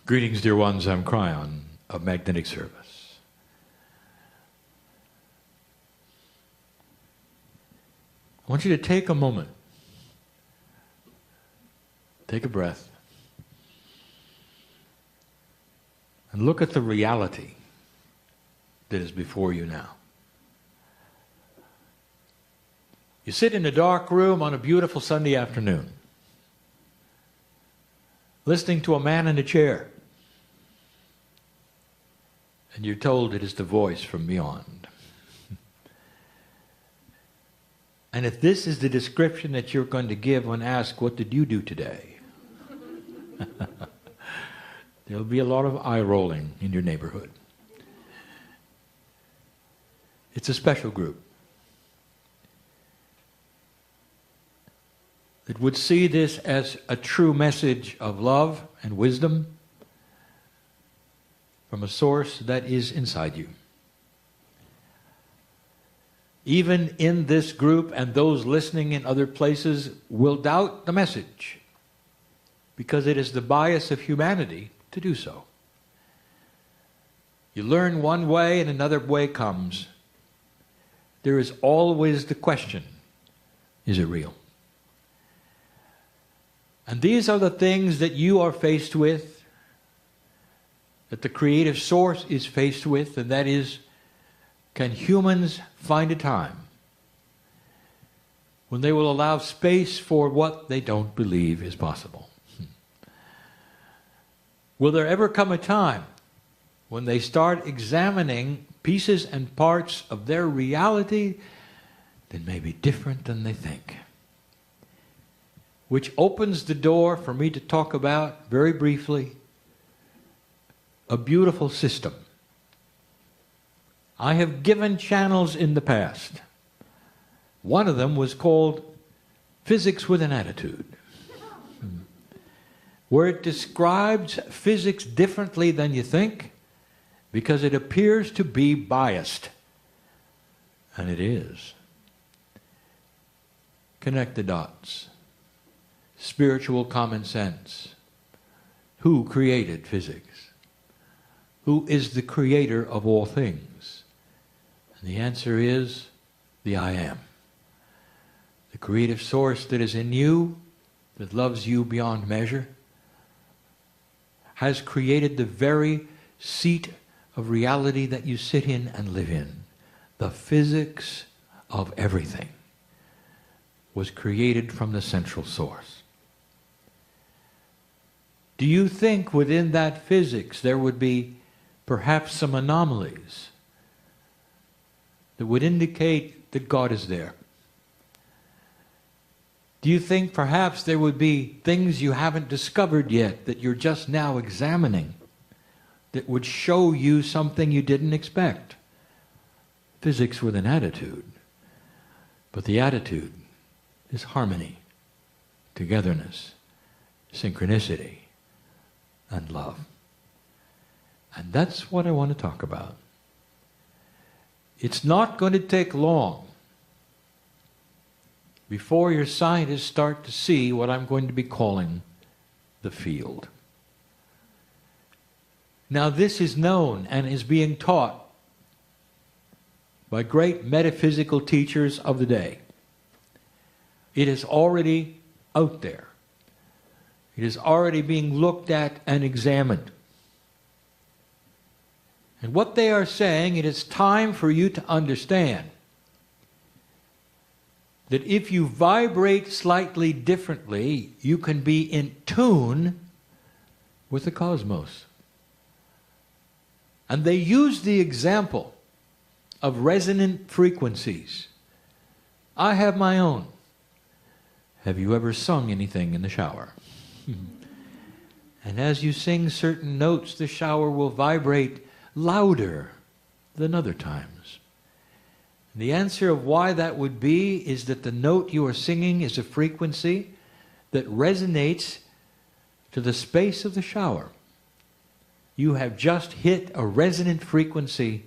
Greetings, dear ones. I'm Kryon of Magnetic Service. I want you to take a moment, take a breath, and look at the reality that is before you now. You sit in a dark room on a beautiful Sunday afternoon, listening to a man in a chair, and you're told it is the voice from beyond. And if this is the description that you're going to give when asked, what did you do today? There'll be a lot of eye rolling in your neighborhood. It's a special group that would see this as a true message of love and wisdom from a source that is inside you. Even in this group, and those listening in other places will doubt the message, because it is the bias of humanity to do so. You learn one way and another way comes. There is always the question, is it real? And these are the things that you are faced with, that the creative source is faced with, and that is, can humans find a time when they will allow space for what they don't believe is possible? Will there ever come a time when they start examining pieces and parts of their reality that may be different than they think? Which opens the door for me to talk about, very briefly, a beautiful system. I have given channels in the past. One of them was called Physics with an Attitude, where it describes physics differently than you think, because it appears to be biased. And it is. Connect the dots. Spiritual common sense. Who created physics? Who is the creator of all things? And the answer is the I Am. The creative source that is in you, that loves you beyond measure, has created the very seat of reality that you sit in and live in. The physics of everything was created from the central source. Do you think within that physics there would be perhaps some anomalies that would indicate that God is there? Do you think perhaps there would be things you haven't discovered yet that you're just now examining that would show you something you didn't expect? Physics with an attitude. But the attitude is harmony, togetherness, synchronicity, and love. And that's what I want to talk about. It's not going to take long before your scientists start to see what I'm going to be calling the field. Now, this is known and is being taught by great metaphysical teachers of the day. It is already out there. It is already being looked at and examined. And what they are saying, it is time for you to understand that if you vibrate slightly differently, you can be in tune with the cosmos. And they use the example of resonant frequencies. I have my own. Have you ever sung anything in the shower? And as you sing certain notes, the shower will vibrate louder than other times. The answer of why that would be is that the note you are singing is a frequency that resonates to the space of the shower. You have just hit a resonant frequency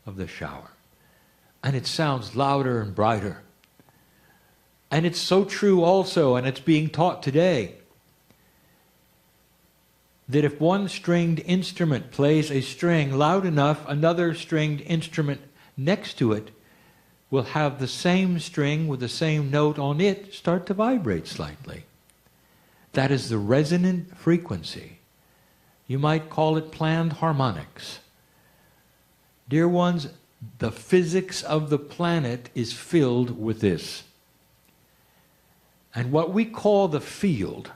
of the shower. And it sounds louder and brighter. And it's so true also, and it's being taught today, that if one stringed instrument plays a string loud enough, another stringed instrument next to it will have the same string with the same note on it start to vibrate slightly. That is the resonant frequency. You might call it planned harmonics. Dear ones, the physics of the planet is filled with this. And what we call the field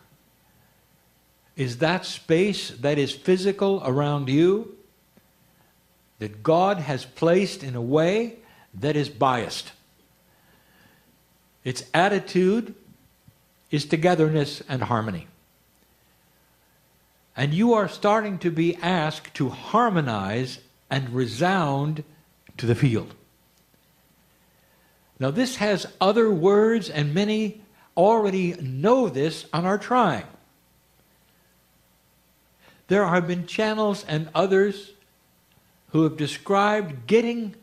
is that space that is physical around you that God has placed in a way that is biased. Its attitude is togetherness and harmony. And you are starting to be asked to harmonize and resound to the field. Now this has other words, and many already know this and are trying. There have been channels and others who have described getting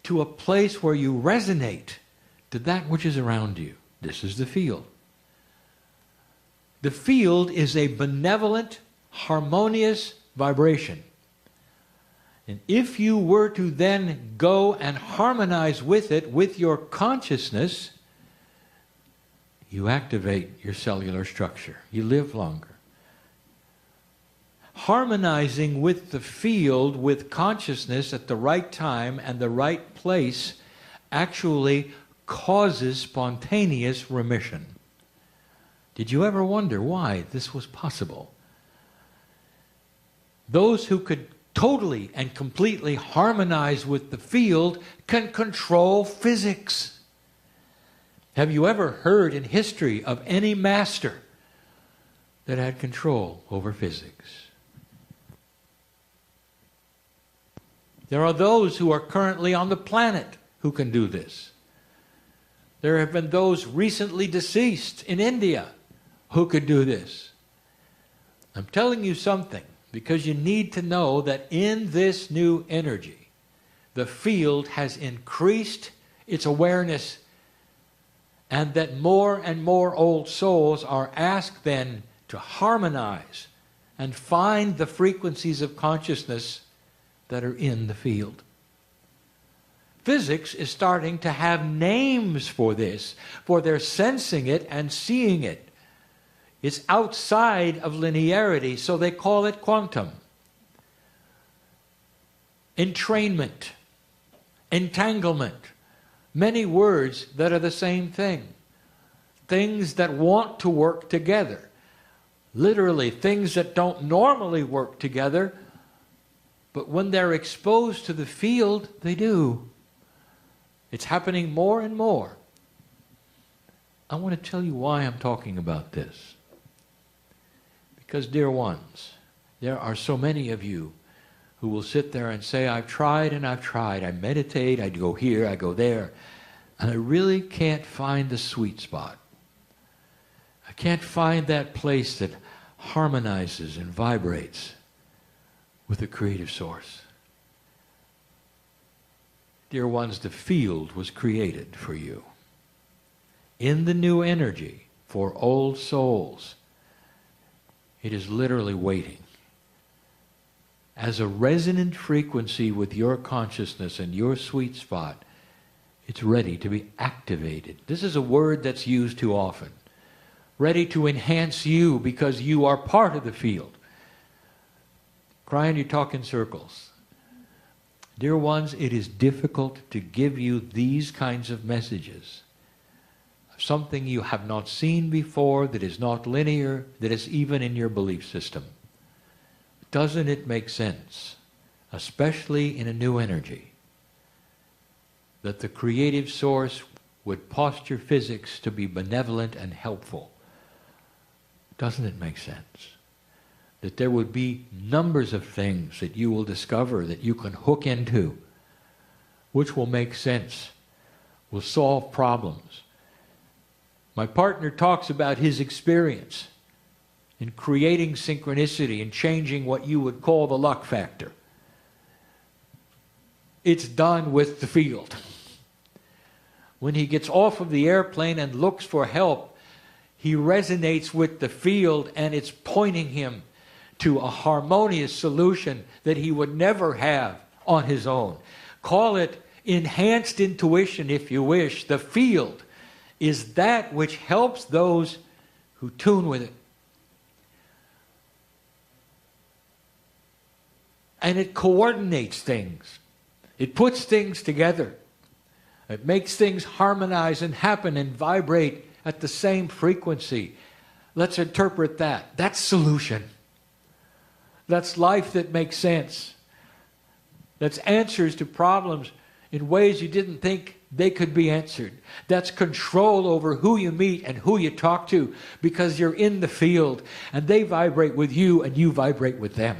to a place where you resonate to that which is around you. This is the field. The field is a benevolent, harmonious vibration. And if you were to then go and harmonize with it, with your consciousness, you activate your cellular structure. You live longer. Harmonizing with the field, with consciousness at the right time and the right place, actually causes spontaneous remission. Did you ever wonder why this was possible? Those who could totally and completely harmonize with the field can control physics. Have you ever heard in history of any master that had control over physics? There are those who are currently on the planet who can do this. There have been those recently deceased in India who could do this. I'm telling you something because you need to know that in this new energy, the field has increased its awareness, and that more and more old souls are asked then to harmonize and find the frequencies of consciousness that are in the field. Physics is starting to have names for this, for they're sensing it and seeing it. It's outside of linearity, so they call it quantum. Entrainment, entanglement, many words that are the same thing. Things that want to work together. Literally, things that don't normally work together, but when they're exposed to the field, they do. It's happening more and more. I want to tell you why I'm talking about this. Because, dear ones, there are so many of you who will sit there and say, I've tried and I've tried. I meditate, I go here, I go there, and I really can't find the sweet spot. I can't find that place that harmonizes and vibrates with the creative source. Dear ones, the field was created for you. In the new energy for old souls, it is literally waiting. As a resonant frequency with your consciousness and your sweet spot, it's ready to be activated. This is a word that's used too often. Ready to enhance you because you are part of the field. Kryon, you talk in circles. Dear ones, it is difficult to give you these kinds of messages. Something you have not seen before, that is not linear, that is even in your belief system. Doesn't it make sense, especially in a new energy, that the creative source would posture physics to be benevolent and helpful? Doesn't it make sense? That there would be numbers of things that you will discover that you can hook into, which will make sense, will solve problems. My partner talks about his experience in creating synchronicity and changing what you would call the luck factor. It's done with the field. When he gets off of the airplane and looks for help, he resonates with the field and it's pointing him to a harmonious solution that he would never have on his own. Call it enhanced intuition if you wish. The field is that which helps those who tune with it. And it coordinates things. It puts things together. It makes things harmonize and happen and vibrate at the same frequency. Let's interpret that. That's solution. That's life that makes sense. That's answers to problems in ways you didn't think they could be answered. That's control over who you meet and who you talk to, because you're in the field and they vibrate with you and you vibrate with them.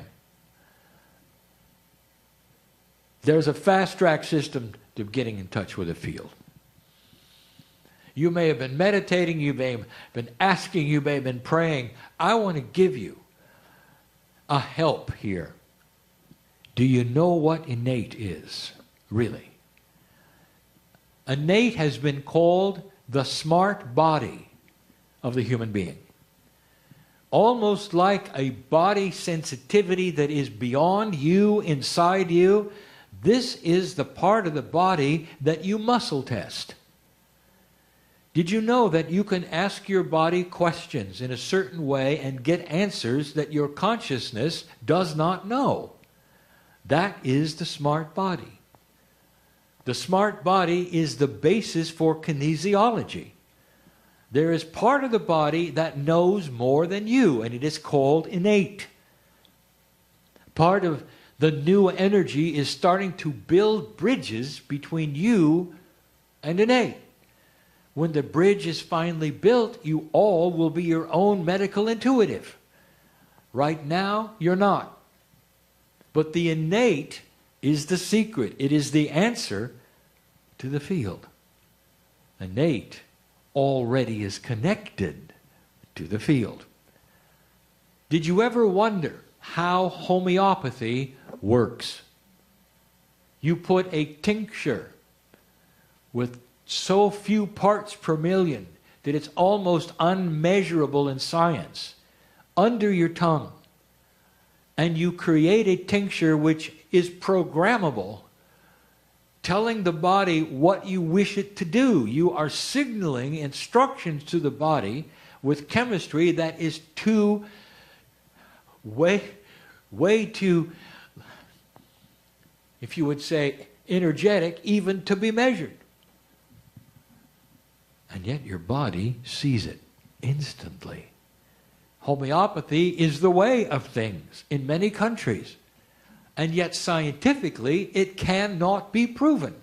There's a fast-track system to getting in touch with the field. You may have been meditating, you may have been asking, you may have been praying. I want to give you a help here. Do you know what innate is, really? Innate has been called the smart body of the human being. Almost like a body sensitivity that is beyond you, inside you. This is the part of the body that you muscle test. Did you know that you can ask your body questions in a certain way and get answers that your consciousness does not know? That is the smart body. The smart body is the basis for kinesiology. There is part of the body that knows more than you, and it is called innate. Part of the new energy is starting to build bridges between you and innate. When the bridge is finally built, you all will be your own medical intuitive. Right now, you're not. But the innate is the secret. It is the answer to the field. Innate already is connected to the field. Did you ever wonder how homeopathy works? You put a tincture with so few parts per million that it's almost unmeasurable in science under your tongue, and you create a tincture which is programmable, telling the body what you wish it to do. You are signaling instructions to the body with chemistry that is way too, if you would say, energetic even to be measured. And yet your body sees it instantly. Homeopathy is the way of things in many countries. And yet scientifically it cannot be proven.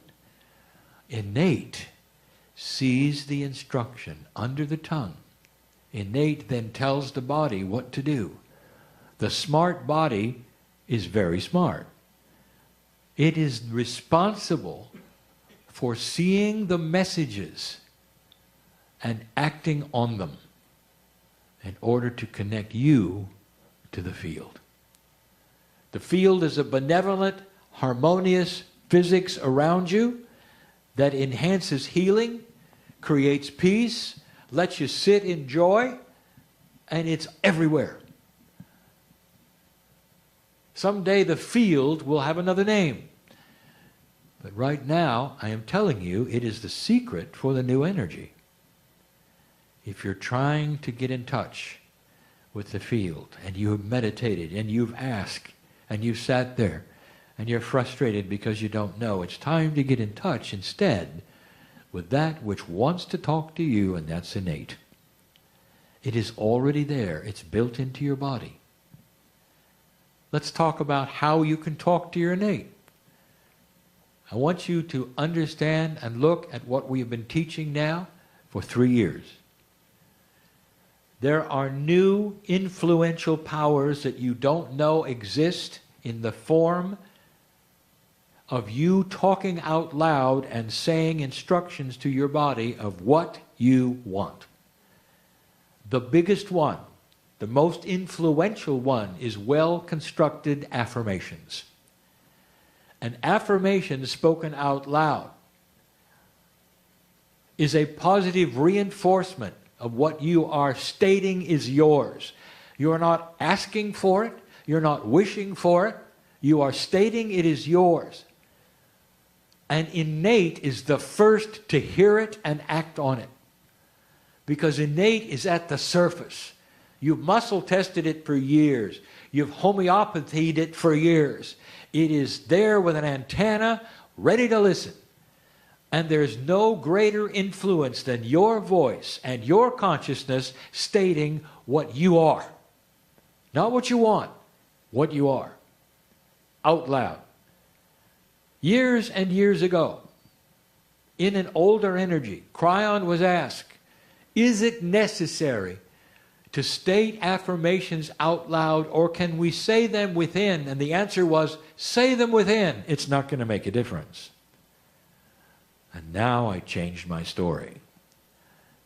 Innate sees the instruction under the tongue. Innate then tells the body what to do. The smart body is very smart. It is responsible for seeing the messages and acting on them in order to connect you to the field. The field is a benevolent, harmonious physics around you that enhances healing, creates peace, lets you sit in joy, and it's everywhere. Someday the field will have another name. But right now, I am telling you, it is the secret for the new energy. If you're trying to get in touch with the field, and you have meditated, and you've asked, and you've sat there, and you're frustrated because you don't know, it's time to get in touch instead with that which wants to talk to you, and that's innate. It is already there. It's built into your body. Let's talk about how you can talk to your innate. I want you to understand and look at what we have been teaching now for 3 years. There are new influential powers that you don't know exist in the form of you talking out loud and saying instructions to your body of what you want. The biggest one, the most influential one, is well-constructed affirmations. An affirmation spoken out loud is a positive reinforcement of what you are stating is yours. You are not asking for it. You're not wishing for it. You are stating it is yours. And innate is the first to hear it and act on it. Because innate is at the surface. You've muscle tested it for years. You've homeopathied it for years. It is there with an antenna, ready to listen. And there's no greater influence than your voice and your consciousness stating what you are. Not what you want, what you are. Out loud. Years and years ago, in an older energy, Kryon was asked, is it necessary to state affirmations out loud, or can we say them within? And the answer was, say them within. It's not going to make a difference. And now I changed my story.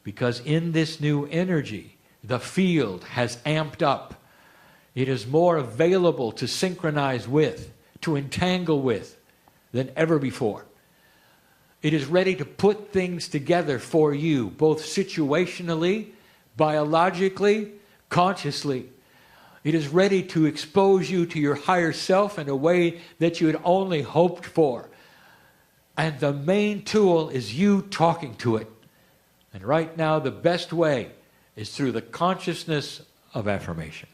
Because in this new energy, the field has amped up. It is more available to synchronize with, to entangle with, than ever before. It is ready to put things together for you, both situationally, biologically, consciously. It is ready to expose you to your higher self in a way that you had only hoped for. And the main tool is you talking to it. And right now, the best way is through the consciousness of affirmation.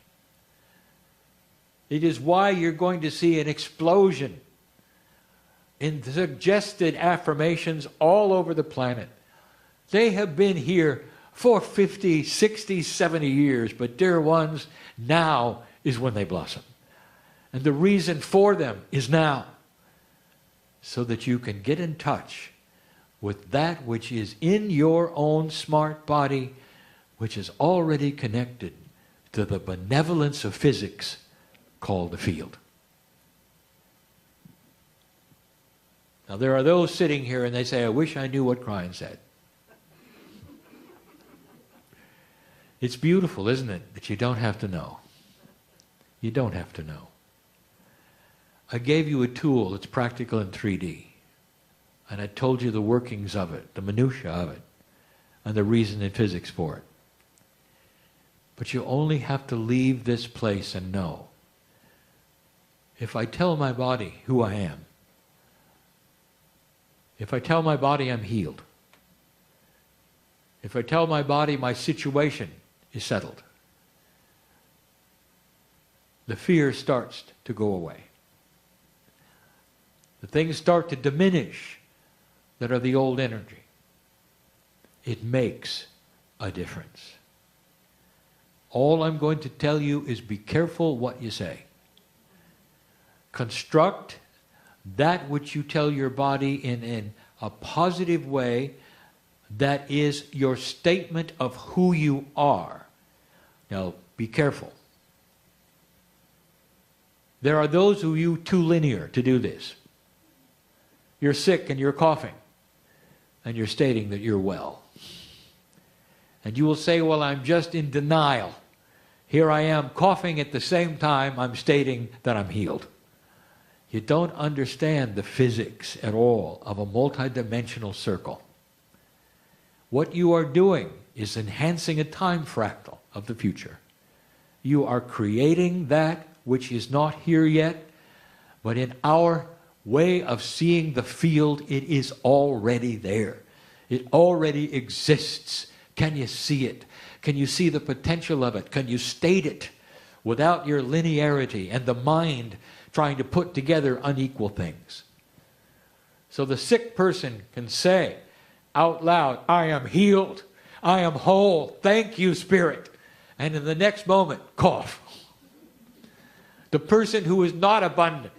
It is why you're going to see an explosion in suggested affirmations all over the planet. They have been here for 50, 60, 70 years, but dear ones, now is when they blossom. And the reason for them is now, so that you can get in touch with that which is in your own smart body, which is already connected to the benevolence of physics called the field. Now there are those sitting here and they say, I wish I knew what Kryon said. It's beautiful, isn't it, that you don't have to know. You don't have to know. I gave you a tool that's practical in 3D. And I told you the workings of it, the minutiae of it, and the reason in physics for it. But you only have to leave this place and know. If I tell my body who I am, if I tell my body I'm healed, if I tell my body my situation is settled, the fear starts to go away. The things start to diminish that are the old energy. It makes a difference. All I'm going to tell you is be careful what you say. Construct that which you tell your body in a positive way that is your statement of who you are. Now, be careful. There are those who are too linear to do this. You're sick and you're coughing, and you're stating that you're well. And you will say, well, I'm just in denial. Here I am coughing at the same time I'm stating that I'm healed. You don't understand the physics at all of a multidimensional circle. What you are doing is enhancing a time fractal of the future. You are creating that which is not here yet, but in our way of seeing the field, it is already there. It already exists. Can you see it? Can you see the potential of it? Can you state it without your linearity and the mind trying to put together unequal things? So the sick person can say out loud, I am healed. I am whole. Thank you, Spirit. And in the next moment, cough. The person who is not abundant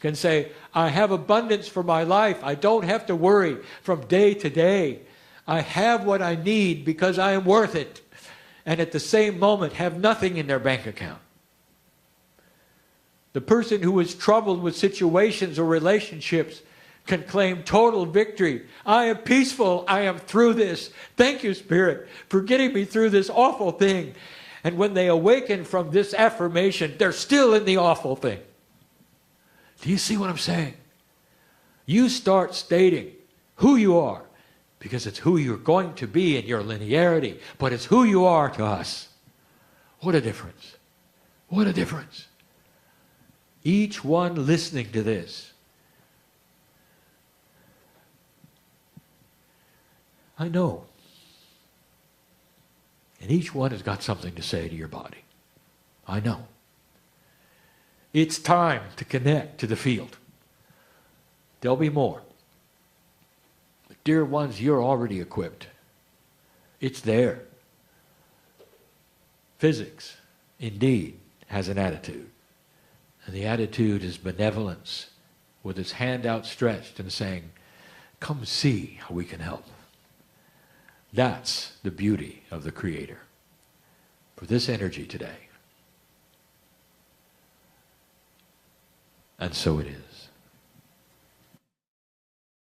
can say, I have abundance for my life. I don't have to worry from day to day. I have what I need because I am worth it. And at the same moment, have nothing in their bank account. The person who is troubled with situations or relationships can claim total victory. I am peaceful. I am through this. Thank you, Spirit, for getting me through this awful thing. And when they awaken from this affirmation, they're still in the awful thing. Do you see what I'm saying? You start stating who you are, because it's who you're going to be in your linearity, but it's who you are to us. What a difference. What a difference. Each one listening to this, I know. And each one has got something to say to your body. I know. It's time to connect to the field. There'll be more. But dear ones, you're already equipped. It's there. Physics, indeed, has an attitude. And the attitude is benevolence, with its hand outstretched and saying, come see how we can help. That's the beauty of the Creator for this energy today. And so it is.